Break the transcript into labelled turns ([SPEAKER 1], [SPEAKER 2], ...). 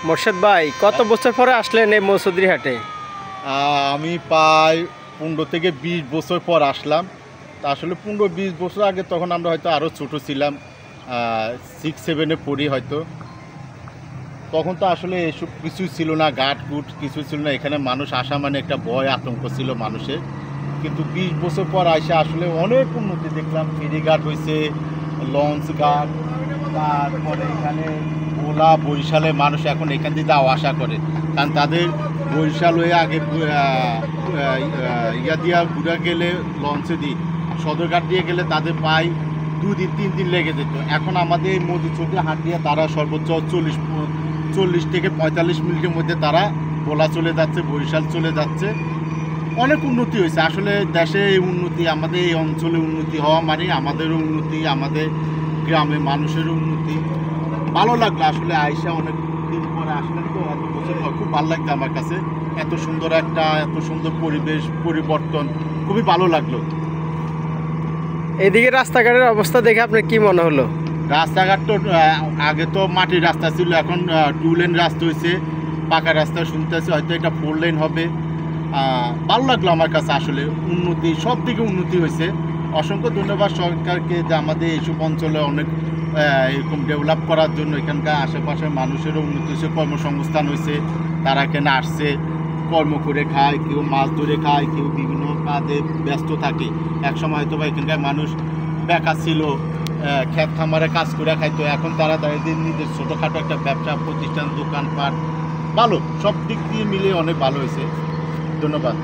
[SPEAKER 1] মোর্শেদ ভাই কত বছর পরে আসলেন এই মৌসুদ্রি হাটে?
[SPEAKER 2] আমি প্রায় 15 থেকে 20 বছর পর আসলাম। তা আসলে 15-20 বছর আগে তখন আমরা হয়তো আরও ছোটো ছিলাম, 6-7-এ পড়ি হয়তো। তখন তো আসলে এসব কিছুই ছিল না, গাটগুট কিছু ছিল না। এখানে মানুষ আসা মানে একটা ভয় আতঙ্ক ছিল মানুষের। কিন্তু 20 বছর পর আসে আসলে অনেক উন্নতি দেখলাম। ফেরিঘাট হয়েছে, লঞ্চ ঘাট, তারপরে এখানে ভোলা বরিশালে মানুষ এখন এখান দিয়ে যাওয়া আসা করে। কারণ তাদের বরিশাল হয়ে আগে ইয়া দিয়া ঘুরে গেলে লঞ্চে দিয়ে সদরঘাট দিয়ে গেলে তাদের প্রায় 2-3 দিন লেগে যেত। এখন আমাদের মধুচক্রে হাট দিয়ে তারা সর্বোচ্চ 40 থেকে 45 মিনিটের মধ্যে তারা ভোলা চলে যাচ্ছে, বরিশাল চলে যাচ্ছে। অনেক উন্নতি হয়েছে আসলে দেশে। এই উন্নতি, আমাদের এই অঞ্চলে উন্নতি হওয়া মানে আমাদেরও উন্নতি, আমাদের গ্রামে মানুষেরও উন্নতি। ভালো লাগলো আসলে আইসা, অনেক দিন পরে আসলাম তো, এত বছর পর খুব ভালো লাগতো আমার কাছে। এত সুন্দর পরিবেশ পরিবর্তন, খুবই ভালো লাগলো।
[SPEAKER 1] এদিকে রাস্তাঘাটের অবস্থা দেখে আপনার কি মনে হলো?
[SPEAKER 2] রাস্তাঘাট তো আগে তো মাটির রাস্তা ছিল, এখন 2 লেন রাস্তা হয়েছে, পাকা রাস্তা শুনতেছি, হয়তো এটা 4 লেন হবে। ভালো লাগলো আমার কাছে আসলে। উন্নতি, সব দিকে উন্নতি হয়েছে। অসংখ্য ধন্যবাদ সরকারকে যে আমাদের এইসব অঞ্চলে অনেক এরকম ডেভেলপ করার জন্য। এখানকার আশেপাশের মানুষেরও উন্নতি হয়েছে, কর্মসংস্থান হয়েছে। তারা এখানে আসছে, কর্ম করে খায়, কেউ মাছ ধরে খায়, কেউ বিভিন্ন কাজে ব্যস্ত থাকে। একসময় হয়তো বা এখানকার মানুষ বেকার ছিল, ক্ষেত খামারে কাজ করে খাইতো। এখন তারা তাদের নিজের ছোটোখাটো একটা ব্যবসা প্রতিষ্ঠান, দোকানপাট, ভালো, সব দিক দিয়ে মিলে অনেক ভালো হয়েছে। ধন্যবাদ।